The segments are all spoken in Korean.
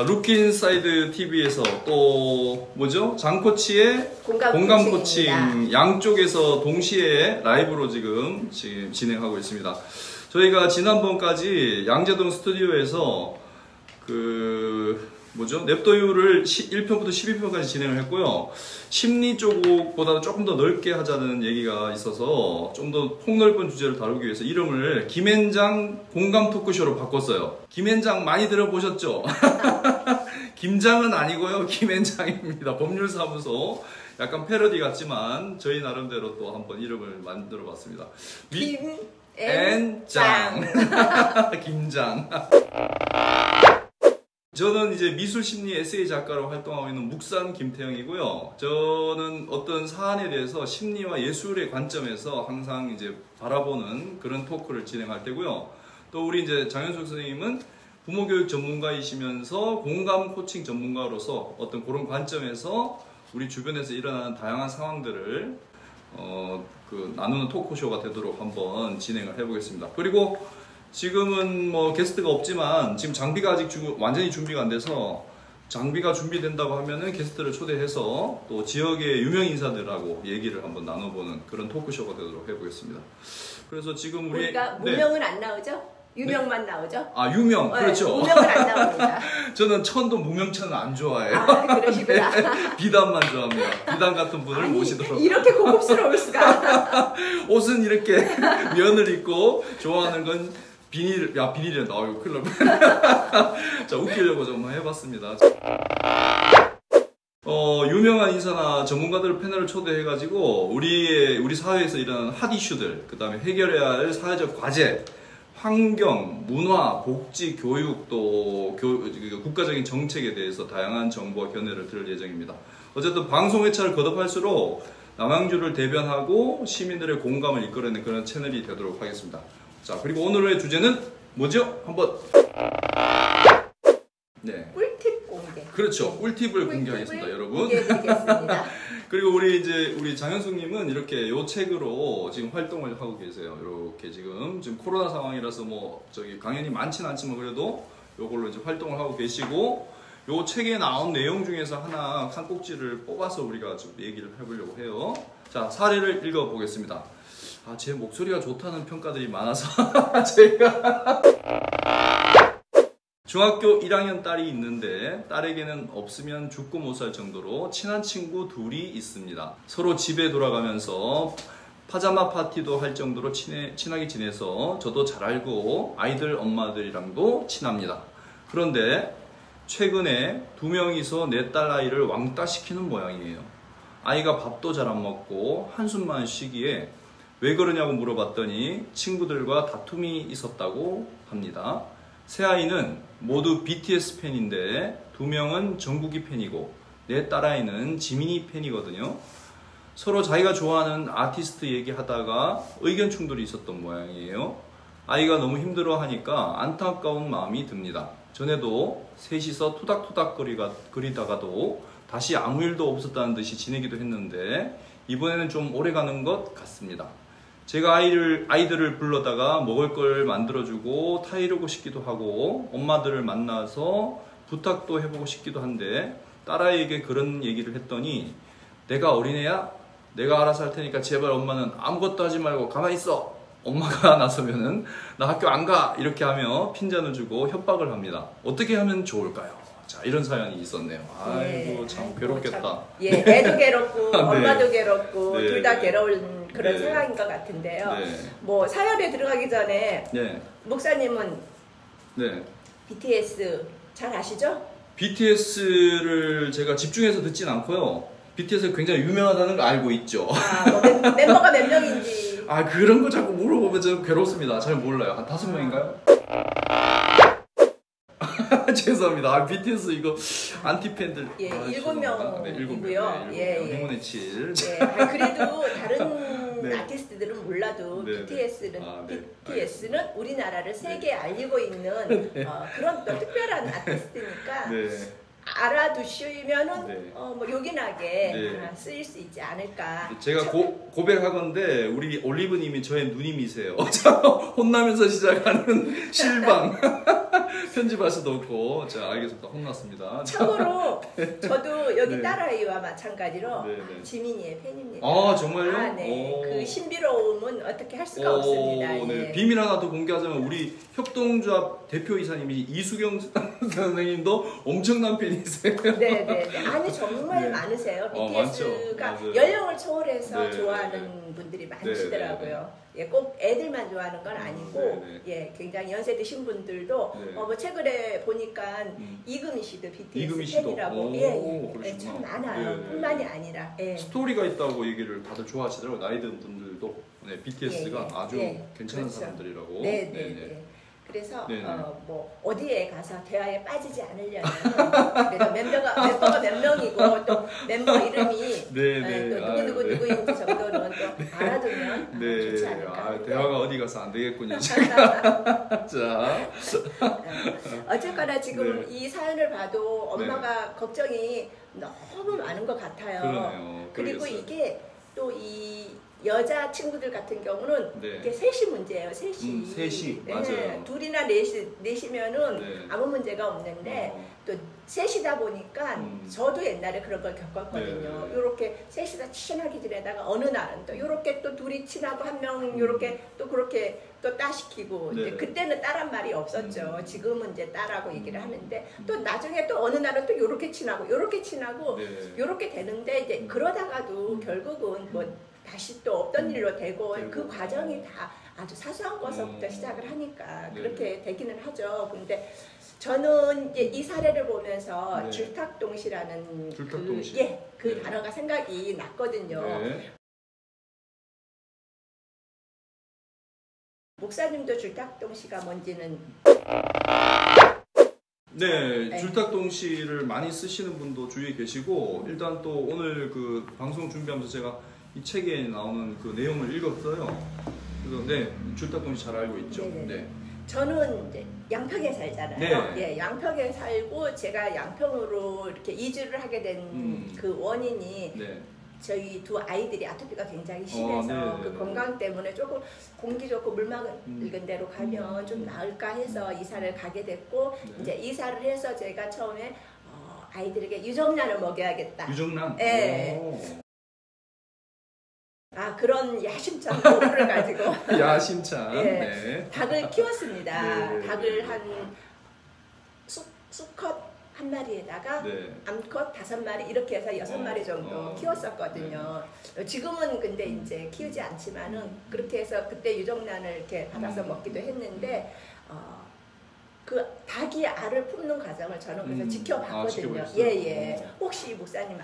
자, 룩인사이드 TV에서 또 뭐죠? 장코치의 공감 코칭 양쪽에서 동시에 라이브로 지금 진행하고 있습니다. 저희가 지난번까지 양재동 스튜디오에서 냅도유를 1편부터 12편까지 진행을 했고요. 심리 쪽보다 조금 더 넓게 하자는 얘기가 있어서 좀 더 폭넓은 주제를 다루기 위해서 이름을 김앤장 공감 토크쇼로 바꿨어요. 김앤장 많이 들어보셨죠? 김장은 아니고요. 김앤장입니다. 법률사무소. 약간 패러디 같지만 저희 나름대로 또 한번 이름을 만들어 봤습니다. 김앤장. 김장. 저는 이제 미술심리 에세이 작가로 활동하고 있는 묵산 김태형이고요. 저는 어떤 사안에 대해서 심리와 예술의 관점에서 항상 이제 바라보는 그런 토크를 진행할 때고요. 또 우리 이제 장현숙 선생님은 부모교육 전문가이시면서 공감 코칭 전문가로서 어떤 그런 관점에서 우리 주변에서 일어나는 다양한 상황들을 나누는 토크쇼가 되도록 한번 진행을 해보겠습니다. 그리고 지금은 뭐 게스트가 없지만 지금 장비가 아직 완전히 준비가 안 돼서 장비가 준비된다고 하면은 게스트를 초대해서 또 지역의 유명 인사들하고 얘기를 한번 나눠보는 그런 토크쇼가 되도록 해보겠습니다. 그래서 지금 우리가 무명은 안 나오죠? 유명만 나오죠? 아, 유명. 네, 그렇죠. 무명은 안 나옵니다. 저는 천도 무명천은 안 좋아해요. 아, 그러시구나. 네, 비단만 좋아합니다. 비단 같은 분을 모시도록. 이렇게 고급스러울 수가. 옷은 이렇게 면을 입고 좋아하는 건 비닐이란다. 아유, 큰일 났네. 자, 웃기려고 좀 해봤습니다. 유명한 인사나 전문가들 패널을 초대해가지고 우리 사회에서 일어나는 핫 이슈들, 그 다음에 해결해야 할 사회적 과제, 환경, 문화, 복지, 교육, 또 국가적인 정책에 대해서 다양한 정보와 견해를 들을 예정입니다. 어쨌든 방송 회차를 거듭할수록 남양주를 대변하고 시민들의 공감을 이끌어내는 그런 채널이 되도록 하겠습니다. 자, 그리고 오늘의 주제는 뭐죠? 한번. 네. 꿀팁 공개. 그렇죠. 꿀팁을 공개하겠습니다, 여러분. 공개드리겠습니다. 그리고 우리 장현숙님은 이렇게 요 책으로 지금 활동을 하고 계세요. 이렇게 지금 코로나 상황이라서 강연이 많지는 않지만 그래도 요걸로 이제 활동을 하고 계시고, 요 책에 나온 내용 중에서 하나 한 꼭지를 뽑아서 우리가 좀 얘기를 해보려고 해요. 자, 사례를 읽어보겠습니다. 아, 제 목소리가 좋다는 평가들이 많아서 제가 중학교 1학년 딸이 있는데 딸에게는 없으면 죽고 못 살 정도로 친한 친구 둘이 있습니다. 서로 집에 돌아가면서 파자마 파티도 할 정도로 친하게 지내서 저도 잘 알고 아이들 엄마들이랑도 친합니다. 그런데 최근에 2명이서 내 딸 아이를 왕따 시키는 모양이에요. 아이가 밥도 잘 안 먹고 한숨만 쉬기에 왜 그러냐고 물어봤더니 친구들과 다툼이 있었다고 합니다. 새 아이는 모두 BTS 팬인데 2명은 정국이 팬이고 내 딸아이는 지민이 팬이거든요. 서로 자기가 좋아하는 아티스트 얘기하다가 의견 충돌이 있었던 모양이에요. 아이가 너무 힘들어하니까 안타까운 마음이 듭니다. 전에도 셋이서 토닥토닥 거리다가도 다시 아무 일도 없었다는 듯이 지내기도 했는데 이번에는 좀 오래가는 것 같습니다. 제가 아이들을 불러다가 먹을 걸 만들어주고 타이르고 싶기도 하고 엄마들을 만나서 부탁도 해보고 싶기도 한데 딸아이에게 그런 얘기를 했더니 내가 어린애야? 내가 알아서 할 테니까 제발 엄마는 아무것도 하지 말고 가만히 있어! 엄마가 나서면은 나 학교 안 가! 이렇게 하며 핀잔을 주고 협박을 합니다. 어떻게 하면 좋을까요? 자, 이런 사연이 있었네요. 아이고, 참 괴롭겠다. 예, 애도 괴롭고, 네. 엄마도 괴롭고, 네. 둘 다 괴로운 그런 네. 상황인 것 같은데요. 네. 뭐, 사연에 들어가기 전에, 네. 목사님은 네. BTS 잘 아시죠? BTS를 제가 집중해서 듣진 않고요. BTS가 굉장히 유명하다는 걸 알고 있죠. 아, 뭐 멤버가 몇 명인지. 아, 그런 거 자꾸 물어보면 좀 괴롭습니다. 잘 몰라요. 한 5명인가요? 죄송합니다. 아, BTS 이거 안티팬들. 예, 아, 7명이고요. 네, 7명. 예. 행운의 7. 예, 그래도 다른 네. 아티스트들은 몰라도 네, 네. BTS는 우리나라를 세계에 알리고 있는 그런 또 특별한 아티스트니까 네. 알아두시면은 네. 뭐 요긴하게 네. 쓰일 수 있지 않을까. 제가 고백하건데 우리 올리브님이 저의 누님이세요. 혼나면서 시작하는 실방. 편집할 수도 없고. 자, 알겠습니다. 혼났습니다. 참고로 저도 여기 네. 딸아이와 마찬가지로 네, 네. 지민이의 팬입니다. 아, 정말요? 아, 네. 오. 그 신비로움은 어떻게 할 수가 없습니다. 네. 예. 비밀 하나 더 공개하자면 우리 협동조합 대표이사님이 이수경 선생님도 엄청난 팬이세요. 네, 네, 네. 아니 정말 네. 많으세요. 많죠. BTS가 맞아요. 연령을 초월해서 네, 좋아하는 분들이 많으시더라고요. 예, 꼭 애들만 좋아하는 건 아니고, 네, 예, 굉장히 연세 드신 분들도 네. 뭐 최근에 보니까 이금희 씨도 BTS 이금희 씨도. 팬이라고, 오, 예, 예, 그러시구나. 참 많아요. 네. 뿐만이 아니라, 예. 스토리가 있다고 얘기를 다들 좋아하시더라고요. 나이 든 분들도. 네, BTS가 예, 예. 아주 예, 괜찮은 그렇죠. 사람들이라고. 네, 네, 네. 그래서 네네. 뭐 어디에 가서 대화에 빠지지 않으려면 그래서 멤버가 몇 명이고 또 멤버 이름이 네네. 또 누구 누구인지 정도는 또 알아두면 네. 좋지 않을까. 아, 대화가 어디 가서 안 되겠군요. 자. 어쨌거나 지금 네. 이 사연을 봐도 엄마가 걱정이 너무 많은 것 같아요. 그러네요. 그리고 그러겠어요. 이게 또 이 여자 친구들 같은 경우는 네. 이게 셋이 문제예요. 셋이. 셋이. 맞아요. 둘이나 넷이면은 네. 아무 문제가 없는데 어. 또 셋이다 보니까 저도 옛날에 그런 걸 겪었거든요. 네. 요렇게 셋이서 친하게 지내다가 어느 날은 또 요렇게 또 둘이 친하고 한 명 요렇게 또 그렇게 또 따시키고 네. 이제 그때는 딸한 말이 없었죠. 지금은 이제 딸하고 얘기를 하는데 또 나중에 또 어느 날은 또 요렇게 친하고 요렇게 친하고 네. 요렇게 되는데 이제 그러다가도 결국은 뭐 다시 또 없던 일로 되고 그 과정이 다 아주 사소한 것부터 시작을 하니까 네. 그렇게 되기는 하죠. 근데 저는 이제 이 사례를 보면서 네. 줄탁동시라는 줄탁동시. 그 네. 단어가 생각이 났거든요. 네. 목사님도 줄탁동시가 뭔지는 네, 네. 줄탁동시를 많이 쓰시는 분도 주위에 계시고 일단 또 오늘 그 방송 준비하면서 제가 이 책에 나오는 그 내용을 읽었어요. 그래서 네, 줄탁동시 잘 알고 있죠. 네네네. 네. 저는 이제 양평에 살잖아요. 네. 예, 양평에 살고 제가 양평으로 이렇게 이주를 하게 된 그 원인이 네. 저희 두 아이들이 아토피가 굉장히 심해서 네네네. 그 건강 때문에 조금 공기 좋고 물 맑은 데로 가면 좀 나을까 해서 이사를 가게 됐고 네. 이제 이사를 해서 제가 처음에 아이들에게 유정란을 먹여야겠다. 유정란. 네. 오. 아 그런 야심찬 포부를 가지고 야심찬. 예. 네. 닭을 키웠습니다. 네. 닭을 한 수컷 한 마리에다가 네. 암컷 5마리 이렇게 해서 6마리 정도 키웠었거든요. 지금은 근데 이제 키우지 않지만은 그렇게 해서 그때 유정란을 이렇게 받아서 먹기도 했는데 그 닭이 알을 품는 과정을 저는 그래서 지켜봤거든요. 지켜보셨어요? 예예. 혹시 목사님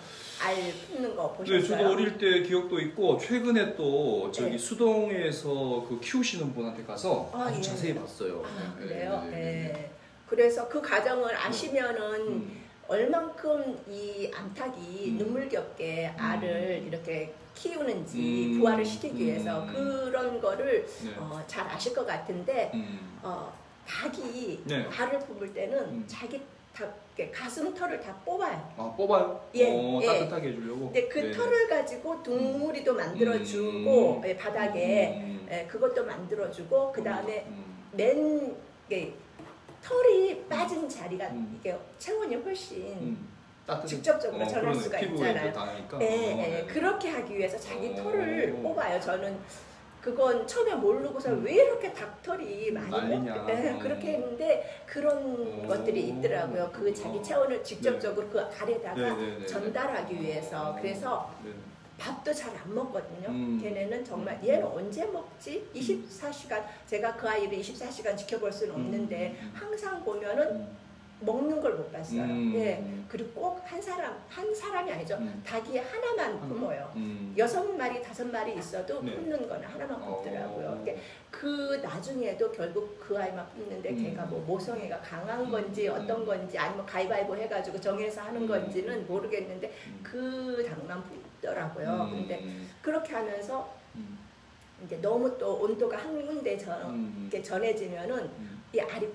알 품는 거 보셨어요? 네, 저도 어릴 때 기억도 있고 최근에 또 저기 네. 수동에서 그 키우시는 분한테 가서 아주 예. 자세히 봤어요. 아 네, 그래요? 네, 예. 네. 그래서 그 과정을 아시면은 음. 얼만큼 이 암탉이 눈물겹게 알을 이렇게 키우는지 음. 부화를 시키기 위해서 그런 거를 네. 잘 아실 것 같은데 음. 닭이 네. 알을 품을 때는 자기 가슴 털을 다 뽑아요. 아, 뽑아요? 예, 예. 따뜻하게 해주려고? 근데 그 네. 털을 가지고 둥무리도 만들어주고 예, 바닥에 예, 그것도 만들어주고 그 다음에 맨 털이 빠진 자리가 이게 체온이 훨씬 직접적으로 전할 수가 있잖아요. 예, 그렇게 하기 위해서 자기 털을 뽑아요. 저는 그건 처음에 모르고서 왜 이렇게 닭털이 많이 난리냐. 그렇게 했는데 그런 것들이 있더라고요. 그 자기 체온을 직접적으로 그 알에다가 전달하기 위해서. 그래서 밥도 잘 안 먹거든요. 걔네는 정말 얘는 언제 먹지? 24시간 제가 그 아이를 24시간 지켜볼 수는 없는데 항상 보면은 먹는 걸 못 봤어요. 예. 그리고 꼭 한 사람이 아니죠. 닭이 하나만 품어요. 6마리, 5마리 있어도 품는 거는 하나만 품더라고요. 그 나중에도 결국 그 아이만 품는데 걔가 뭐 모성애가 강한 건지 어떤 건지 아니면 가위바위보 해가지고 정해서 하는 건지는 모르겠는데 그 닭만 품더라고요. 근데 그렇게 하면서 이제 너무 또 온도가 한 군데 이렇게 전해지면은 이 알이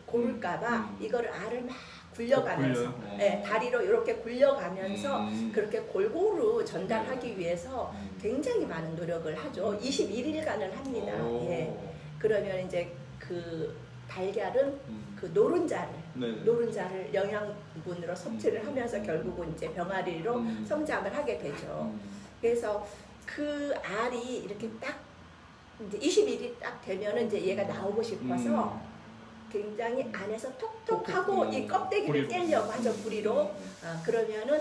고를까봐 이거를 알을 막 굴려가면서 예, 다리로 이렇게 굴려가면서 그렇게 골고루 전달하기 위해서 굉장히 많은 노력을 하죠. 21일간을 합니다. 예. 그러면 이제 그 달걀은 그 노른자를 영양분으로 섭취를 하면서 결국은 이제 병아리로 성장을 하게 되죠. 그래서 그 알이 이렇게 딱 이제 20일이 딱 되면은 이제 얘가 나오고 싶어서 굉장히 안에서 톡톡하고 이 껍데기를 떼려고 하죠, 부리로. 그러면은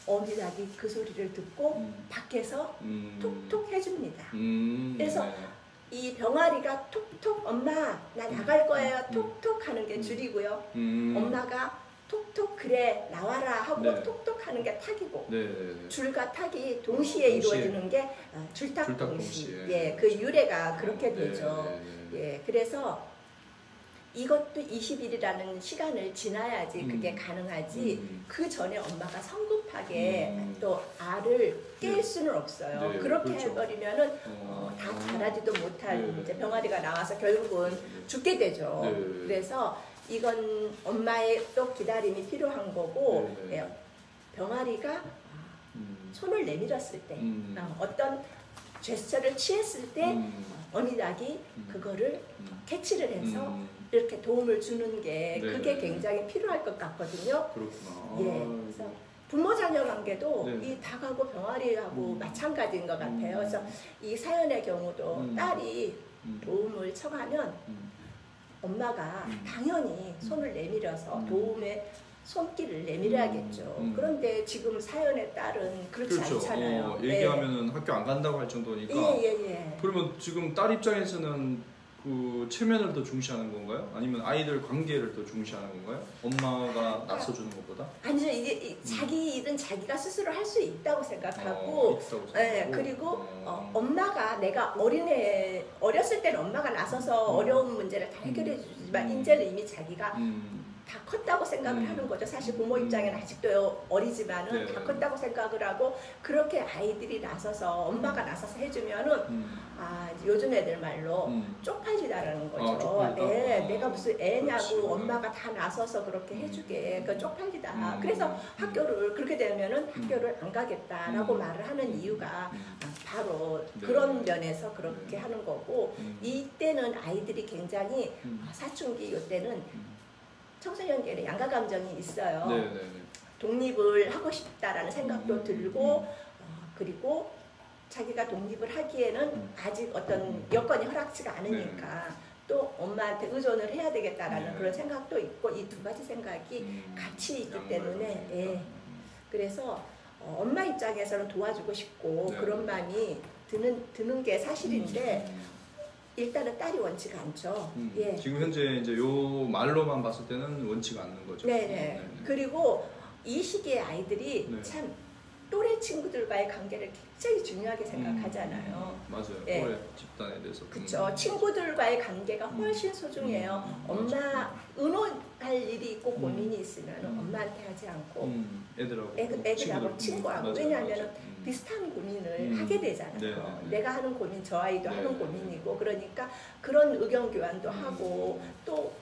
어미닭이 그 소리를 듣고 밖에서 톡톡 해줍니다. 그래서 이 병아리가 톡톡 엄마 나 나갈 거예요 톡톡 하는 게 줄이고요. 엄마가 톡톡 그래 나와라 하고 네. 톡톡 하는 게 탁이고 네. 줄과 탁이 동시에 이루어지는 게 줄탁 동시. 예, 그 유래가 그렇게 되죠. 예, 그래서 이것도 20일이라는 시간을 지나야지 그게 가능하지 그 전에 엄마가 성급하게 또 알을 깰 수는 없어요. 네, 그렇게 그렇죠. 해버리면은 다 자라지도 못한 이제 병아리가 나와서 결국은 죽게 되죠. 그래서 이건 엄마의 또 기다림이 필요한 거고 예, 병아리가 손을 내밀었을 때 어떤 제스처를 취했을 때 어미닭이 그거를 캐치를 해서 이렇게 도움을 주는 게 그게 굉장히 필요할 것 같거든요. 그렇구나. 예, 그래서 부모 자녀 관계도 네. 이 닭하고 병아리하고 마찬가지인 것 같아요. 그래서 이 사연의 경우도 딸이 도움을 청하면 엄마가 당연히 손을 내밀어서 도움의 손길을 내밀어야겠죠. 그런데 지금 사연의 딸은 그렇지 그렇죠. 않잖아요. 얘기하면은 학교 안 간다고 할 정도니까. 예. 그러면 지금 딸 입장에서는 그 체면을 더 중시하는 건가요? 아니면 아이들 관계를 더 중시하는 건가요? 엄마가 나서주는 것보다? 아니죠. 이게 자기 일은 자기가 스스로 할 수 있다고 생각하고, 그리고 엄마가 내가 어렸을 때는 엄마가 나서서 어려운 문제를 다 해결해 주지만 이제는 이미 자기가 다 컸다고 생각을 하는 거죠. 사실 부모 입장에는 아직도 어리지만은 다 컸다고 생각을 하고 그렇게 아이들이 나서서 엄마가 나서서 해주면은 요즘 애들 말로 쪽팔리다라는 거죠. 내가 무슨 애냐고 그렇지. 엄마가 다 나서서 그렇게 해주게 그 쪽팔리다. 그래서 학교를 그렇게 되면은 학교를 안 가겠다라고 말을 하는 이유가 바로 그런 면에서 그렇게 하는 거고 이때는 아이들이 굉장히 사춘기 이때는 청소년기에는 양가 감정이 있어요. 독립을 하고 싶다라는 생각도 들고 그리고 자기가 독립을 하기에는 아직 어떤 여건이 허락치가 않으니까 또 엄마한테 의존을 해야 되겠다라는 그런 생각도 있고 이 두 가지 생각이 같이 있기 때문에 그래서 엄마 입장에서는 도와주고 싶고 그런 마음이 드는 게 사실인데 일단은 딸이 원치가 않죠. 지금 현재 이제 요 말로만 봤을 때는 원치가 않는 거죠. 그리고 이 시기에 아이들이 참 또래 친구들과의 관계를 굉장히 중요하게 생각하잖아요. 맞아요. 또래 집단에 대해서. 그렇죠. 친구들과의 관계가 훨씬 소중해요. 엄마 의논할 일이 있고 고민이 있으면 엄마한테 하지 않고 애들하고 친구하고 왜냐하면 비슷한 고민을 하게 되잖아요. 내가 하는 고민 저 아이도 하는 고민이고 그러니까 그런 의견 교환도 하고 또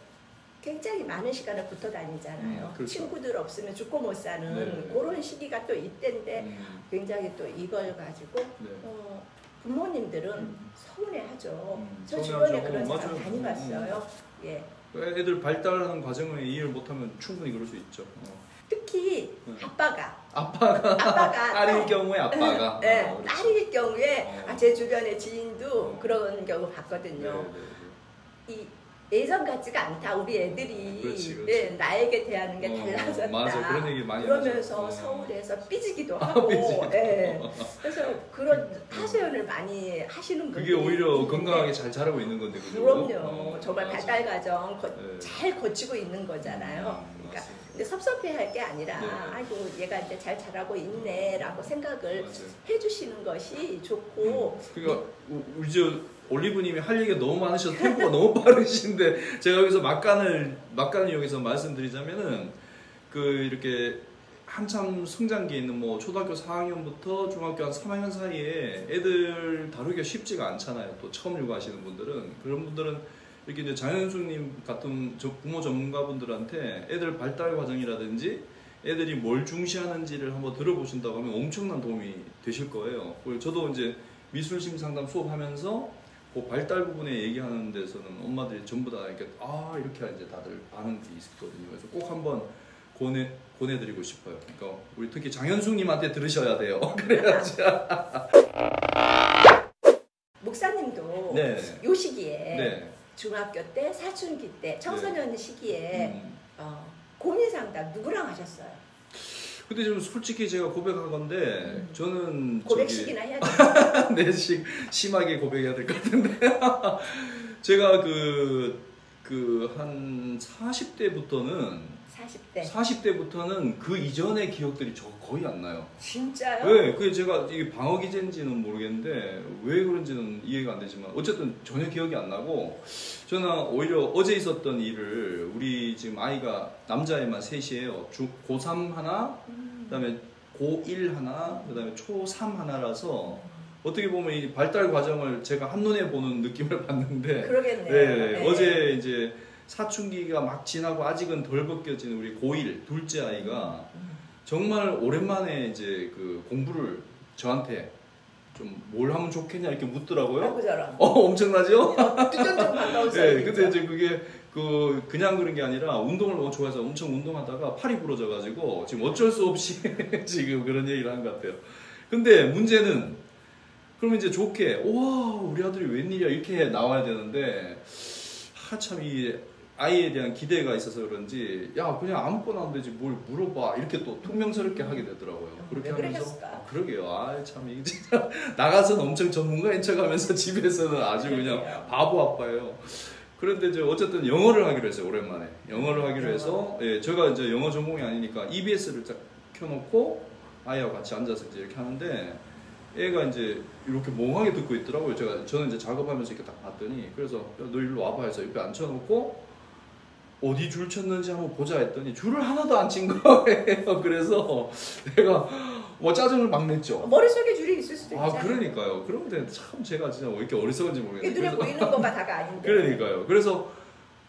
굉장히 많은 시간을 붙어 다니잖아요. 그렇죠. 친구들 없으면 죽고 못 사는 그런 시기가 또 이때인데 굉장히 또 이걸 가지고 부모님들은 서운해하죠. 저 주변에 그런 사람 많이 봤어요. 애들 발달하는 과정을 이해를 못하면 충분히 그럴 수 있죠. 특히 아빠가 딸일 경우에 아빠가 딸일 경우에 제 주변의 지인도 그런 경우 봤거든요. 이 예전 같지가 않다. 우리 애들이 그렇지. 나에게 대하는 게 달라졌다. 맞아. 그런 얘기 많이 그러면서 하죠. 서울에서 삐지기도 하고. 그래서 그런 하소연을 많이 하시는 분들이 그게 오히려 건강하게 잘 자라고 있는 건데. 그럼요. 정말 발달 과정 잘 거치고 있는 거잖아요. 그러니까 근데 섭섭해할 게 아니라 아이고 얘가 이제 잘 자라고 있네라고 생각을 해주시는 것이 좋고. 그러니까 우리 저 올리브님이 할 얘기가 너무 많으셔서 템포가 너무 빠르신데 제가 여기서 막간을 이용해서 말씀드리자면은 이렇게 한참 성장기에 있는 뭐 초등학교 4학년부터 중학교 한 3학년 사이에 애들 다루기가 쉽지가 않잖아요. 또 처음 육아하시는 분들은 그런 분들은 이렇게 이제 장현숙님 같은 부모 전문가분들한테 애들 발달 과정이라든지 애들이 뭘 중시하는지를 한번 들어보신다고 하면 엄청난 도움이 되실 거예요. 저도 이제 미술심 상담 수업하면서 그 발달 부분에 얘기하는 데서는 엄마들이 전부 다 이렇게 이렇게 이제 다들 반응이 있거든요. 그래서 꼭 한번 권해드리고 싶어요. 그러니까 우리 특히 장현숙님한테 들으셔야 돼요. 그래야지. 목사님도 네. 요 시기에 네. 중학교 때, 사춘기 때, 청소년 시기에 고민 상담 누구랑 하셨어요? 근데 좀 솔직히 제가 고백한 건데 저는 고백식이나 해야 돼요. 네, 심하게 고백해야 될 것 같은데 제가 한 40대부터는 그 이전의 기억들이 거의 안 나요. 진짜요? 네, 그게 제가 이게 방어 기제인지는 모르겠는데 왜 그런지는 이해가 안 되지만 어쨌든 전혀 기억이 안 나고 저는 오히려 어제 있었던 일을 우리 지금 아이가 남자애만 셋이에요. 고3 하나, 그다음에 고1 하나, 그다음에 초3 하나라서 어떻게 보면 이 발달 과정을 제가 한눈에 보는 느낌을 받는데 그러겠네요. 네. 어제 이제 사춘기가 막 지나고 아직은 덜 벗겨진 우리 고1 둘째 아이가 정말 오랜만에 이제 그 공부를 저한테 좀 뭘 하면 좋겠냐 이렇게 묻더라고요. 아이고 저런. 엄청나죠? 뚜전좀 반가운 소리. 네, 근데 이제 그게 그냥 그런 게 아니라 운동을 너무 좋아해서 엄청 운동하다가 팔이 부러져가지고 지금 어쩔 수 없이 지금 그런 얘기를 한 것 같아요. 근데 문제는 그러면 이제 좋게 와 우리 아들이 웬일이야 이렇게 나와야 되는데 참 이 아이에 대한 기대가 있어서 그런지 야 그냥 아무거나 하면 되지 뭘 물어봐 이렇게 또 퉁명스럽게 하게 되더라고요. 그렇게 하면서 그러게요. 참 이게 진짜 나가서는 엄청 전문가인 척하면서 집에서는 아주 그냥 바보 아빠예요. 그런데 이제 어쨌든 영어를 하기로 했어요. 오랜만에 영어를 하기로 해서 제가 이제 영어 전공이 아니니까 EBS를 딱 켜놓고 아이하고 같이 앉아서 이제 이렇게 하는데 애가 이제 이렇게 멍하게 듣고 있더라고요. 저는 이제 작업하면서 이렇게 딱 봤더니 그래서 너 일로 와봐 해서 옆에 앉혀놓고 어디 줄 쳤는지 한번 보자 했더니 줄을 하나도 안 친 거예요. 그래서 내가 뭐 짜증을 막 냈죠. 머릿속에 줄이 있을 수도 있잖아요. 그러니까요. 그런데 참 제가 진짜 왜 이렇게 어리석은지 모르겠는데. 눈에 보이는 거가 다가 아닌데. 그러니까요. 그래서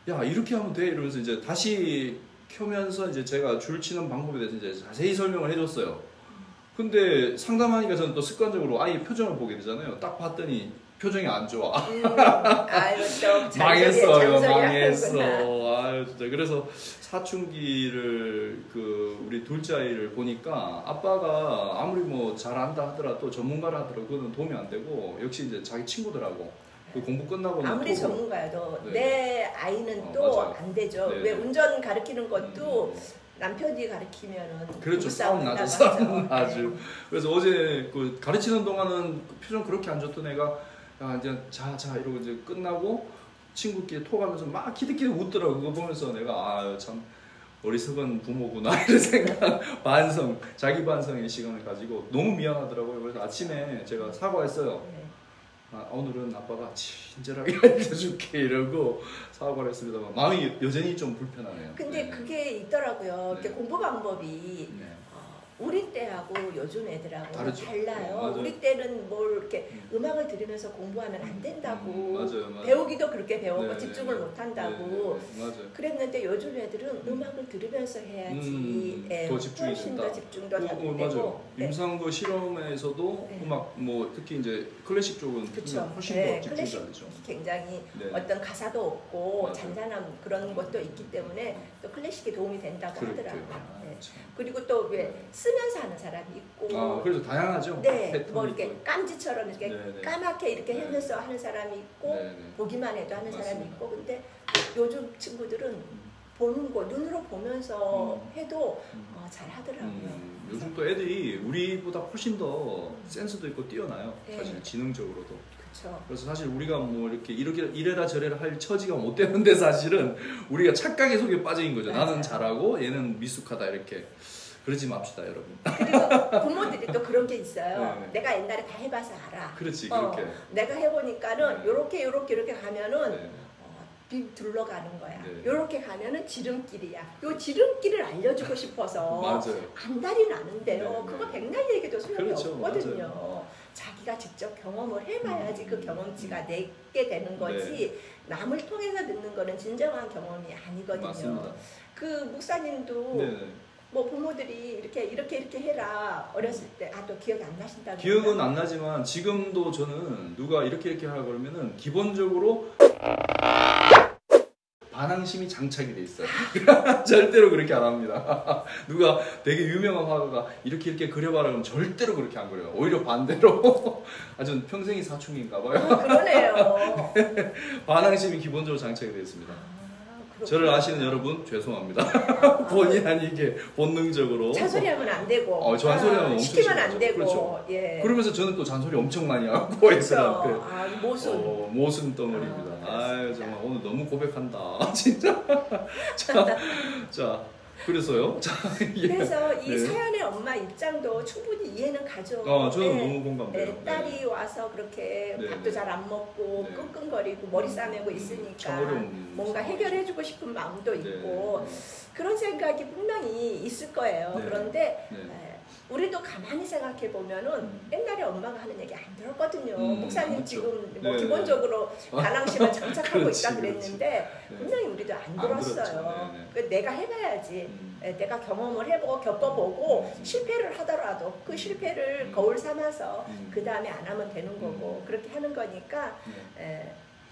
야 이렇게 하면 돼 이러면서 이제 다시 켜면서 이제 제가 줄 치는 방법에 대해서 이제 자세히 설명을 해줬어요. 근데 상담하니까 저는 또 습관적으로 아이의 표정을 보게 되잖아요. 딱 봤더니 표정이 안 좋아. 아유, 또 망했어. 아유 진짜 그래서 사춘기를 우리 둘째 아이를 보니까 아빠가 아무리 뭐 잘한다 하더라도 전문가라 하더라도 그거는 도움이 안 되고 역시 이제 자기 친구들하고 그 공부 끝나고 아무리 전문가여도 내 아이는 또 안 되죠. 왜 운전 가르치는 것도 남편이 가르치면은 그렇죠. 싸움 나죠. 그래서 어제 가르치는 동안은 표정 그렇게 안 좋던 애가 야 이제 자 이러고 이제 끝나고 친구끼리 톡하면서 막 키득키득 웃더라고. 그거 보면서 내가 참 어리석은 부모구나 이런 생각 자기 반성의 시간을 가지고 너무 미안하더라고요. 그래서 아침에 제가 사과했어요. 오늘은 아빠가 친절하게 알려줄게 이러고 사과를 했습니다만 마음이 여전히 좀 불편하네요. 근데 그게 있더라고요. 이렇게 공부 방법이 우리 때하고 요즘 애들하고 달라요. 맞아요. 우리 때는 뭘 이렇게 음악을 들으면서 공부하면 안 된다고. 맞아요. 배우기도 그렇게 배웠고 집중을 못 한다고. 맞아요. 그랬는데 요즘 애들은 음악을 들으면서 해야지. 더 집중이 훨씬 된다. 더 집중도 잘 되고. 맞아요. 임상고 실험에서도 음악 뭐 특히 이제 클래식 쪽은 훨씬 더 집중이 잘 되죠. 굉장히 어떤 가사도 없고 잔잔한 그런 것도 있기 때문에 또 클래식이 도움이 된다고 하더라고요. 그리고 또 왜 쓰면서 하는 사람이 있고 그래서 다양하죠. 뭐 이렇게 깜지처럼 이렇게 까맣게 이렇게 하면서 하는 사람이 있고 보기만 해도 하는 사람이 있고 근데 요즘 친구들은 보는 거 눈으로 보면서 해도 잘 하더라고요. 요즘 또 애들이 우리보다 훨씬 더 센스도 있고 뛰어나요. 사실 지능적으로도. 그래서 사실 우리가 뭐 이렇게 이래라 저래라 할 처지가 못 되는데 사실은 우리가 착각의 속에 빠진 거죠. 나는 잘하고 얘는 미숙하다 이렇게. 그러지 맙시다 여러분. 그리고 부모들이 또 그런 게 있어요. 내가 옛날에 다 해봐서 알아. 그렇지 그렇게. 내가 해보니까는 요렇게 가면은 빙 둘러가는 거야. 요렇게 가면은 지름길이야. 요 지름길을 알려주고 싶어서 맞아요. 안달이 나는데요. 그거 백날 얘기도 소용이 없거든요. 맞아요. 자기가 직접 경험을 해봐야지 그 경험치가 내게 되는 거지 남을 통해서 듣는 거는 진정한 경험이 아니거든요. 맞습니다. 그 목사님도 뭐 부모들이 이렇게 해라 어렸을 때 또 기억이 안 나신다고 기억은 안 나지만 지금도 저는 누가 이렇게 하라 그러면은 기본적으로 반항심이 장착이 돼 있어요. 절대로 그렇게 안 합니다. 누가 되게 유명한 화가가 이렇게 그려봐라 그러면 절대로 그렇게 안 그려요. 오히려 반대로. 아주 평생이 사춘기인가 봐요. 그러네요. 반항심이 기본적으로 장착이 되어 있습니다. 저를 아시는 여러분 죄송합니다. 본의 아니게 본능적으로 잔소리하면 안 되고 잔소리하면 엄청 시키면 안 되고 그렇죠. 예. 그러면서 저는 또 잔소리 엄청 많이 하고 그렇죠. 모순 덩어리입니다. 아유 정말 오늘 너무 고백한다 진짜. 자 그래서요. 그래서 이 사연의 엄마 입장도 충분히 이해는 가죠. 저는 너무 공감돼요. 딸이 와서 그렇게 밥도 잘 안 먹고 끙끙거리고 머리 싸매고 있으니까 뭔가 해결해주고 싶은 마음도 있고 그런 생각이 분명히 있을 거예요. 그런데 우리도 가만히 생각해 보면은 옛날에 엄마가 하는 얘기 안 들었거든요. 목사님 그렇죠. 지금 뭐 기본적으로 반항심을 장착하고 있다 그랬는데 분명히 우리도 안 들었어요. 내가 해봐야지. 내가 경험을 해보고 겪어보고 실패를 하더라도 그 실패를 거울 삼아서 그 다음에 안 하면 되는 거고 그렇게 하는 거니까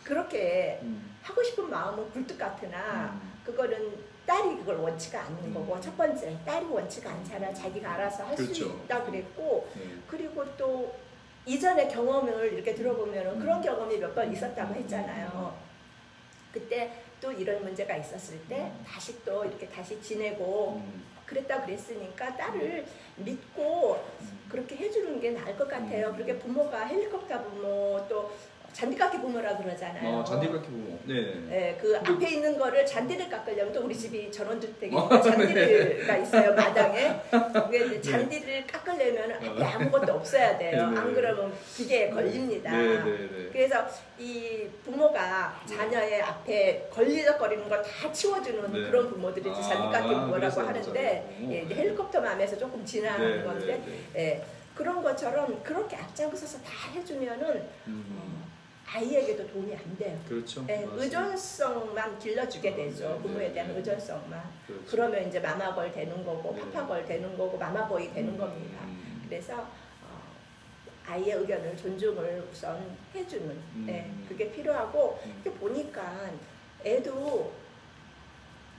그렇게 하고 싶은 마음은 굴뚝 같으나 그거는 딸이 그걸 원치가 않는 거고 첫 번째 딸이 원치가 않잖아. 자기가 알아서 할 수 있다 그랬고 그리고 또 이전의 경험을 이렇게 들어보면 그런 경험이 몇 번 있었다고 했잖아요. 그때 또 이런 문제가 있었을 때 다시 또 이렇게 다시 지내고 그랬다 그랬으니까 딸을 믿고 그렇게 해주는 게 나을 것 같아요. 그렇게 부모가 헬리콥터 부모 또 잔디깎기 부모라 그러잖아요. 잔디깎기 부모. 네. 그 앞에 있는 거를 잔디를 깎으려면 또 우리 집이 전원주택이니까 잔디가 있어요 마당에. 이제 잔디를 깎으려면 앞에 아무것도 없어야 돼요. 안 그러면 기계에 걸립니다. 그래서 이 부모가 자녀의 앞에 걸리적거리는 걸 다 치워주는 그런 부모들이 잔디깎기 부모라고 하는데 헬리콥터 맘에서 조금 지나는 건데 그런 것처럼 그렇게 앞장서서 다 해주면은. 아이에게도 도움이 안 돼요. 그렇죠. 의존성만 길러주게 되죠. 부모에 대한 의존성만. 그렇죠. 그러면 이제 마마걸 되는 거고 파파걸 되는 거고 마마보이 되는 겁니다. 그래서 아이의 의견을 존중을 우선 해주는 그게 필요하고 이렇게 보니까 애도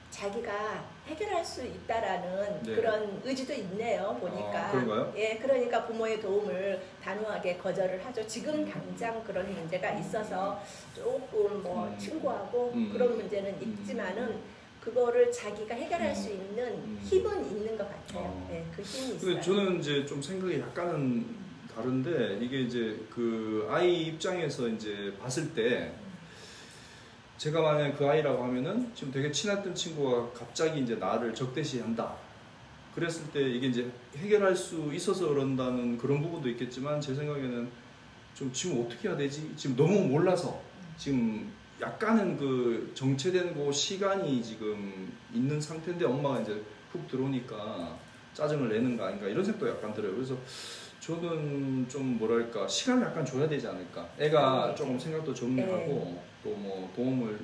자기가 해결할 수 있다라는 그런 의지도 있네요. 보니까. 그런가요? 그러니까 부모의 도움을 단호하게 거절을 하죠. 지금 당장 그런 문제가 있어서 조금 뭐 친구하고 그런 문제는 있지만은 그거를 자기가 해결할 수 있는 힘은 있는 것 같아요. 그 힘이 있어요. 근데 저는 이제 좀 생각이 약간은 다른데 이게 이제 그 아이 입장에서 이제 봤을 때. 제가 만약 그 아이라고 하면은 지금 되게 친했던 친구가 갑자기 이제 나를 적대시한다. 그랬을 때 이게 이제 해결할 수 있어서 그런다는 그런 부분도 있겠지만 제 생각에는 좀 지금 어떻게 해야 되지? 지금 너무 몰라서 지금 약간은 그 정체된 그 시간이 지금 있는 상태인데 엄마가 이제 훅 들어오니까 짜증을 내는 거 아닌가 이런 생각도 약간 들어요. 그래서 저는 좀 뭐랄까 시간을 약간 줘야 되지 않을까. 애가 조금 생각도 정리하고 또 뭐 도움을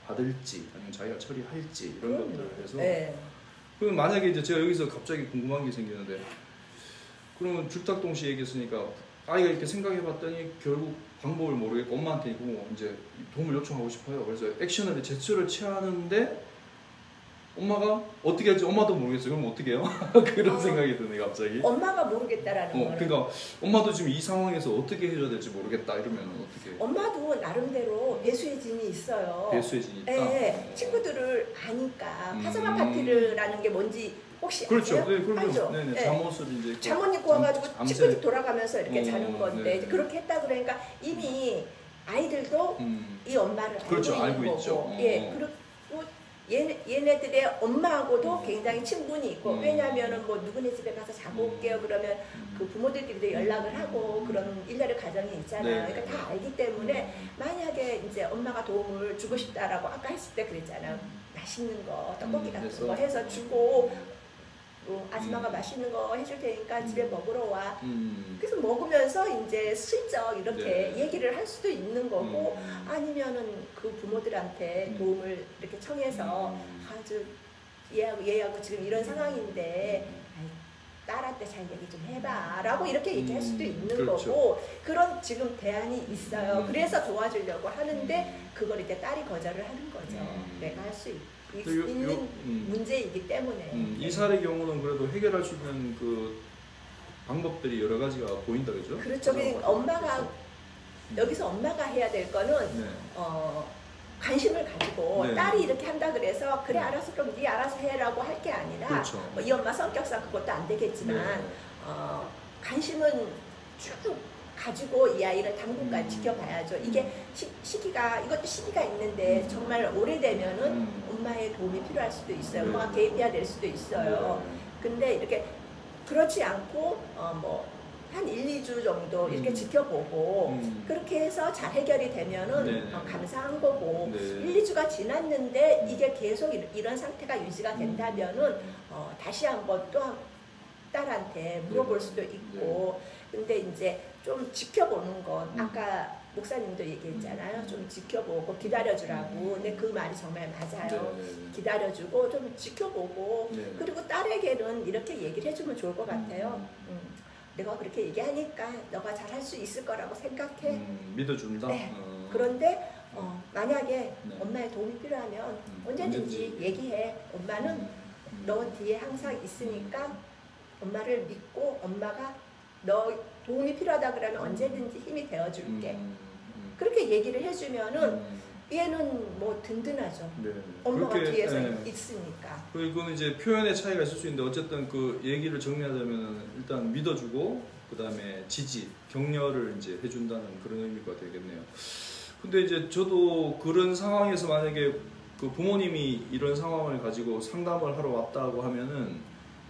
받을지 아니면 자기가 처리할지 이런 것들을 해서 그럼 만약에 이제 제가 여기서 갑자기 궁금한 게 생기는데 그러면 줄탁동시 얘기했으니까 아이가 이렇게 생각해 봤더니 결국 방법을 모르겠고 엄마한테 이제 도움을 요청하고 싶어요. 그래서 액션을 제스처를 취하는데 엄마가 어떻게 할지 엄마도 모르겠어요. 그럼 어떻게 해요? 그런 생각이 드네 갑자기. 엄마가 모르겠다라는 거는. 그러니까 엄마도 지금 이 상황에서 어떻게 해줘야 될지 모르겠다 이러면 어떻게? 엄마도 나름대로 배수의 진이 있어요. 배수의 진이 있다. 친구들을 아니까 파자마 파티라는 게 뭔지 혹시 그렇죠. 아세요? 그렇죠. 잠옷을 이제 잠옷 입고 와가지고 찌끄찌 돌아가면서 이렇게 자는 건데 이제 그렇게 했다 그러니까 이미 아이들도 이 엄마를 그렇죠. 알고 있는 거고. 그리고 얘네들의 엄마하고도 굉장히 친분이 있고 왜냐하면은 뭐 누구네 집에 가서 자고 올게요 그러면 그 부모들끼리도 연락을 하고 그런 일련의 과정이 있잖아요. 그러니까 다 알기 때문에 만약에 이제 엄마가 도움을 주고 싶다라고 아까 했을 때 그랬잖아요. 맛있는 거 떡볶이 같은 거 해서 주고 아줌마가 맛있는 거 해줄 테니까 집에 먹으러 와. 그래서 먹으면서 이제 슬쩍 이렇게 얘기를 할 수도 있는 거고 아니면은 그 부모들한테 도움을 이렇게 청해서 아주 얘하고 지금 이런 상황인데 딸한테 잘 얘기 좀 해봐 라고 이렇게 얘기할 수도 있는 그렇죠. 거고 그런 지금 대안이 있어요. 그래서 도와주려고 하는데 그걸 이제 딸이 거절을 하는 거죠. 내가 할 수 있는 문제이기 때문에. 이 사례 경우는 그래도 해결할 수 있는 그 방법들이 여러 가지가 보인다 그죠? 그렇죠. 엄마가 여기서 엄마가 해야 될 거는 관심을 가지고 네. 딸이 이렇게 한다 그래서 그래 알아서 그럼 네 알아서 해라고 할 게 아니라 그렇죠. 뭐 이 엄마 성격상 그것도 안 되겠지만 관심은 쭉 가지고 이 아이를 당분간 지켜봐야죠. 이게 이것도 시기가 있는데 정말 오래되면은 엄마의 도움이 필요할 수도 있어요. 엄마가 개입해야 될 수도 있어요. 근데 이렇게 그렇지 않고 한 1, 2주 정도 이렇게 지켜보고 그렇게 해서 잘 해결이 되면은 감사한 거고 1, 2주가 지났는데 이게 계속 이런 상태가 유지가 된다면은 다시 한번 또 딸한테 물어볼 수도 있고 근데 이제 좀 지켜보는 건 아까 목사님도 얘기했잖아요. 좀 지켜보고 기다려주라고. 근데 그 말이 정말 맞아요. 기다려주고 좀 지켜보고 그리고 딸에게는 이렇게 얘기를 해주면 좋을 것 같아요. 내가 그렇게 얘기하니까 너가 잘할 수 있을 거라고 생각해. 믿어준다? 네. 그런데 만약에 엄마의 도움이 필요하면 언제든지 얘기해. 엄마는 너 뒤에 항상 있으니까 엄마를 믿고 엄마가 너 도움이 필요하다 그러면 언제든지 힘이 되어줄게. 그렇게 얘기를 해주면은 얘는 뭐 든든하죠. 엄마가 그렇게, 뒤에서 있으니까. 그건 이제 표현의 차이가 있을 수 있는데 어쨌든 그 얘기를 정리하자면 일단 믿어주고 그 다음에 지지, 격려를 이제 해준다는 그런 의미가 되겠네요. 근데 이제 저도 그런 상황에서 만약에 그 부모님이 이런 상황을 가지고 상담을 하러 왔다고 하면은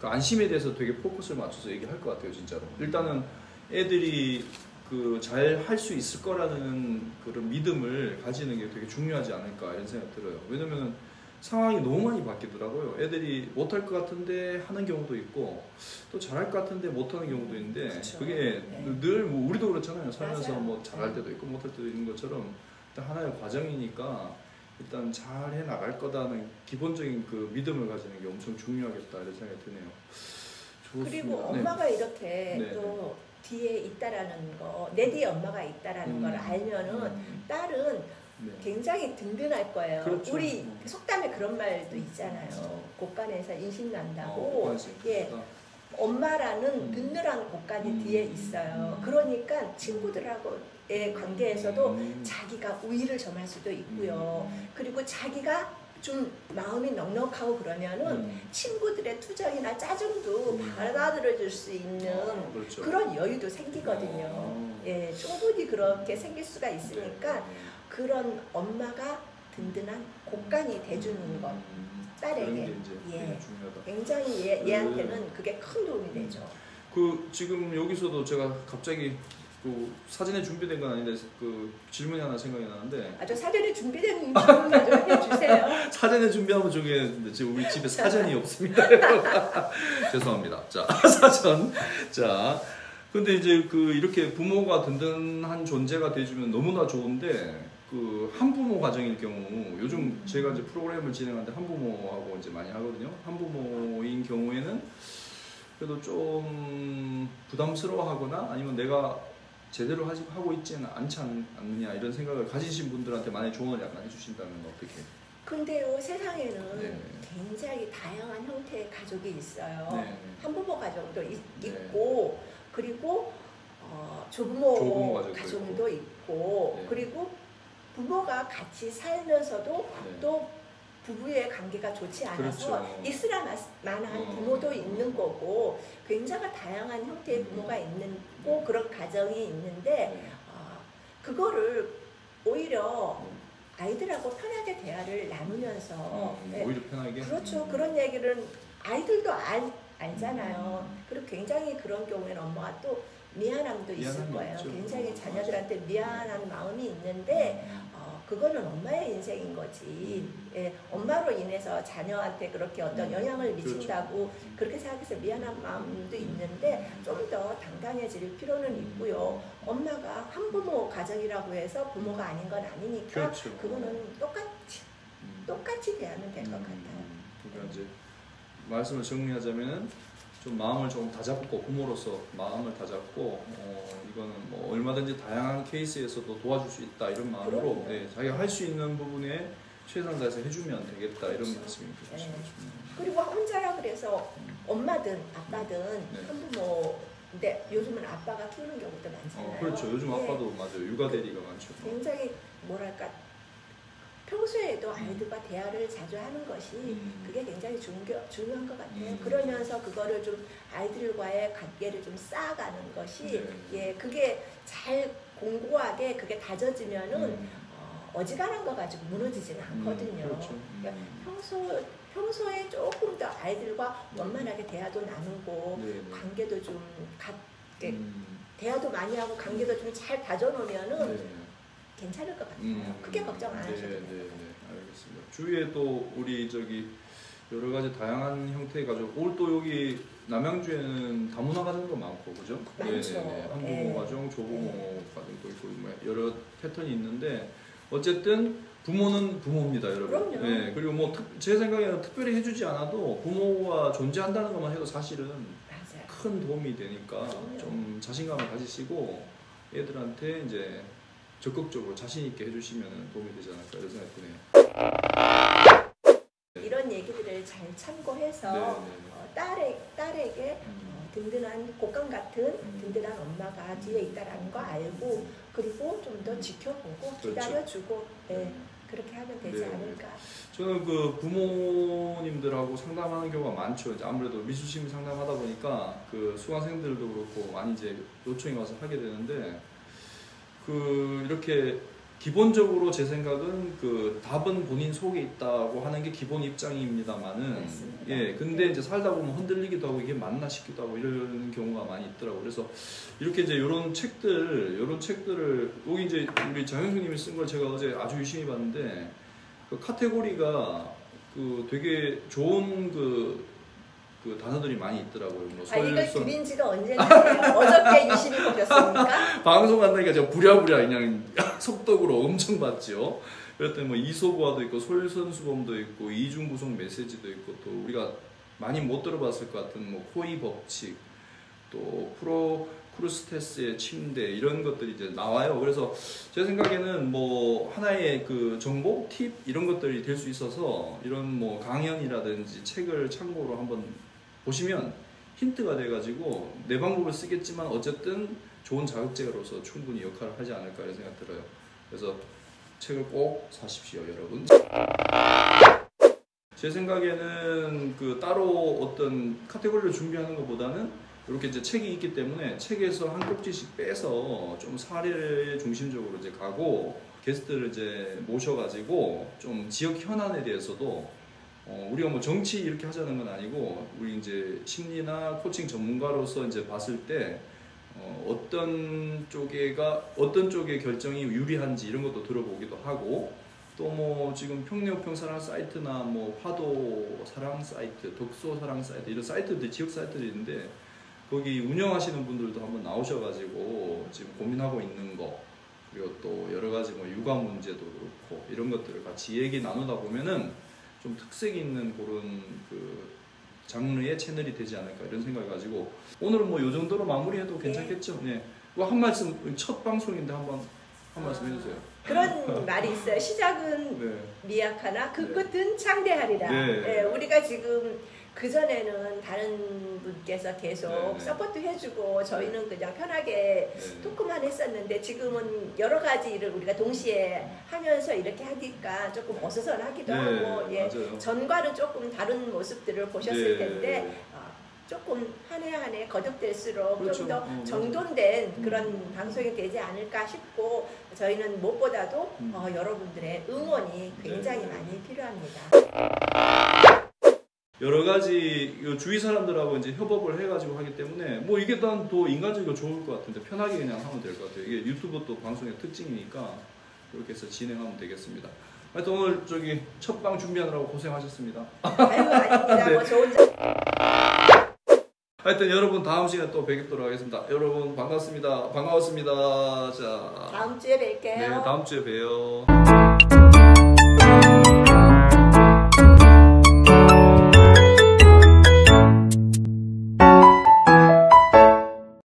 그 안심에 대해서 되게 포커스를 맞춰서 얘기할 것 같아요, 진짜로. 일단은 애들이 그 잘 할 수 있을 거라는 그런 믿음을 가지는 게 되게 중요하지 않을까 이런 생각 들어요. 왜냐면은 상황이 너무 많이 바뀌더라고요. 애들이 못할 것 같은데 하는 경우도 있고 또 잘할 것 같은데 못하는 경우도 있는데 그쵸. 그게 늘 뭐 우리도 그렇잖아요. 살면서 맞아요. 뭐 잘할 때도 있고 못할 때도 있는 것처럼 일단 하나의 과정이니까 일단 잘 해 나갈 거다는 기본적인 그 믿음을 가지는 게 엄청 중요하겠다 이런 생각이 드네요. 좋습니다. 그리고 엄마가 이렇게 또 뒤에 있다라는 거, 내 뒤에 엄마가 있다라는 걸 알면은 딸은 굉장히 든든할 거예요. 그렇죠. 우리 속담에 그런 말도 있잖아요. 곳간에서 인신 난다고. 예, 엄마라는 든든한 곳간이 뒤에 있어요. 그러니까 친구들하고의 관계에서도 자기가 우위를 점할 수도 있고요. 그리고 자기가 좀 마음이 넉넉하고 그러면은 친구들의 투정이나 짜증도 받아들여 줄 수 있는 그렇죠. 그런 여유도 생기거든요. 예, 충분히 그렇게 생길 수가 있으니까 그런 엄마가 든든한 곳간이 돼주는 것 딸에게 굉장히 얘한테는 그게 큰 도움이 되죠. 그 지금 여기서도 제가 갑자기 그 사전에 준비된 건 아닌데 그 질문이 하나 생각이 나는데 저 사전에 준비된 질문 좀 해주세요. 사전에 준비하면 저게 지금 우리 집에 사전이 없습니다. 죄송합니다. 자 사전 근데 이제 그 이렇게 부모가 든든한 존재가 돼주면 너무나 좋은데 그 한부모 가정일 경우 요즘 제가 이제 프로그램을 진행하는데 한부모하고 이제 많이 하거든요. 한부모인 경우에는 그래도 좀 부담스러워하거나 아니면 내가 제대로 하고 있지는 않지 않느냐 이런 생각을 가지신 분들한테 만약 조언을 약간 해주신다면 어떻게? 근데요 세상에는 굉장히 다양한 형태의 가족이 있어요. 한부모 가정도 있고 그리고 조부모 가정도 있고 그리고 부모가 같이 살면서도 또 부부의 관계가 좋지 않아서 있으나 마나한 부모도 있는 거고 굉장히 다양한 형태의 부모가 있는 꼭 그런 가정이 있는데 그거를 오히려 아이들하고 편하게 대화를 나누면서 오히려 편하게? 그렇죠. 그런 얘기를 아이들도 알잖아요. 그리고 굉장히 그런 경우에는 엄마가 또 미안함도 있을 거예요. 있죠. 굉장히 자녀들한테 미안한 마음이 있는데 그거는 엄마의 인생인 거지. 예, 엄마로 인해서 자녀한테 그렇게 어떤 영향을 미친다고 그렇게 생각해서 미안한 마음도 있는데 좀 더 당당해질 필요는 있고요. 엄마가 한부모 가정이라고 해서 부모가 아닌 건 아니니까 그거는 똑같이 대하면 될 것 같아요. 그러니까 이제 말씀을 정리하자면은 좀 마음을 조금 다잡고 부모로서 마음을 다잡고 이거는 뭐 얼마든지 다양한 케이스에서도 도와줄 수 있다 이런 마음으로 네, 자기가 할 수 있는 부분에 최선을 다해서 해주면 되겠다 이런 말씀입니다. 네. 그리고 혼자라 그래서 엄마든 아빠든 한부모인데 요즘은 아빠가 키우는 경우도 많잖아요. 그렇죠. 요즘 아빠도 맞아요. 육아 대리가 많죠. 굉장히 뭐랄까 평소에도 아이들과 대화를 자주 하는 것이 그게 굉장히 중요한 것 같아요. 그러면서 그거를 좀 아이들과의 관계를 좀 쌓아가는 것이 예 그게 잘 공고하게 그게 다져지면은 어지간한 거 가지고 무너지지는 않거든요. 그렇죠. 그러니까 평소에 조금 더 아이들과 원만하게 대화도 나누고 관계도 좀 대화도 많이 하고 관계도 좀 잘 다져놓으면은 괜찮을 것 같아요. 크게 걱정 안 하셔도 돼요. 알겠습니다. 주위에 또 우리 여러 가지 다양한 형태의 가족, 오늘 또 여기 남양주에는 다문화 가정도 많고, 그죠? 많죠. 한부모 가정, 조부모 가정도 있고, 뭐 여러 패턴이 있는데, 어쨌든 부모는 부모입니다, 여러분. 그럼요. 네, 그리고 뭐 제 생각에는 특별히 해주지 않아도 부모가 존재한다는 것만 해도 사실은 맞아요. 큰 도움이 되니까 그럼요. 좀 자신감을 가지시고 애들한테 이제 적극적으로 자신 있게 해주시면 도움이 되지 않을까 이런 생각이 드네요. 이런 얘기들을 잘 참고해서 딸에게 든든한 곡간 같은 든든한 엄마가 뒤에 있다라는 거 알고 그리고 좀 더 지켜보고 기다려주고 그렇게 하면 되지 않을까. 저는 그 부모님들하고 상담하는 경우가 많죠. 이제 아무래도 미술심리 상담하다 보니까 그 수강생들도 그렇고 많이 이제 요청이 와서 하게 되는데 이렇게 기본적으로 제 생각은 그 답은 본인 속에 있다고 하는 게 기본 입장입니다만은 근데 이제 살다 보면 흔들리기도 하고 이게 맞나 싶기도 하고 이런 경우가 많이 있더라고요. 그래서 이렇게 이제 이런 책들을 여기 이제 우리 장현수님이 쓴 걸 제가 어제 아주 유심히 봤는데 그 카테고리가 그 되게 좋은 그 단어들이 많이 있더라고요. 뭐 이걸 드린 지가 언제나 어저께 유심히 보셨습니까? 방송한다니까 제가 부랴부랴 그냥 속독으로 엄청 봤죠. 그랬더니 뭐 이소부화도 있고 솔선수범도 있고 이중구성 메시지도 있고 또 우리가 많이 못 들어봤을 것 같은 뭐 코이 법칙 또 크루스테스의 침대 이런 것들이 이제 나와요. 그래서 제 생각에는 뭐 하나의 그 정보, 팁 이런 것들이 될 수 있어서 이런 뭐 강연이라든지 책을 참고로 한번 보시면 힌트가 돼가지고 내 방법을 쓰겠지만 어쨌든 좋은 자극제로서 충분히 역할을 하지 않을까 이런 생각 들어요. 그래서 책을 꼭 사십시오, 여러분. 제 생각에는 그 따로 어떤 카테고리를 준비하는 것보다는 이렇게 이제 책이 있기 때문에 책에서 한 꼭지씩 빼서 좀 사례 중심적으로 이제 가고 게스트를 이제 모셔가지고 좀 지역 현안에 대해서도 우리가 뭐 정치 이렇게 하자는 건 아니고 우리 이제 심리나 코칭 전문가로서 이제 봤을 때 어떤 쪽의 결정이 유리한지 이런 것도 들어보기도 하고 또 뭐 지금 평내평사랑 사이트나 뭐 화도 사랑 사이트, 독서 사랑 사이트 이런 사이트들 지역 사이트들이 있는데 거기 운영하시는 분들도 한번 나오셔가지고 지금 고민하고 있는 거 그리고 또 여러 가지 뭐 육아 문제도 그렇고 이런 것들을 같이 얘기 나누다 보면은 좀 특색이 있는 그런 그 장르의 채널이 되지 않을까 이런 생각을 가지고 오늘은 뭐 이 정도로 마무리해도 괜찮겠죠? 네. 한 말씀 첫 방송인데 한 말씀 해주세요. 그런 말이 있어요. 시작은 미약하나 그 끝은 창대하리라. 우리가 지금 그전에는 다른 분께서 계속 서포트 해주고 저희는 그냥 편하게 토크만 했었는데 지금은 여러 가지 일을 우리가 동시에 하면서 이렇게 하니까 조금 어수선하기도 하고 전과는 조금 다른 모습들을 보셨을 텐데 조금 한 해 거듭될수록 좀 더 정돈된 그런 방송이 되지 않을까 싶고 저희는 무엇보다도 여러분들의 응원이 굉장히 많이 필요합니다. 여러 가지 주위 사람들하고 이제 협업을 해가지고 하기 때문에 뭐 이게 난 또 인간적으로 좋을 것 같은데 편하게 그냥 하면 될 것 같아요. 이게 유튜브 또 방송의 특징이니까 이렇게 해서 진행하면 되겠습니다. 하여튼 오늘 첫 방 준비하느라고 고생하셨습니다. 아닙니다. 뭐 좋은 하여튼 여러분 다음 시간에 또 뵙도록 하겠습니다. 여러분 반가웠습니다. 자, 다음 주에 뵐게요. 네, 다음 주에 봬요.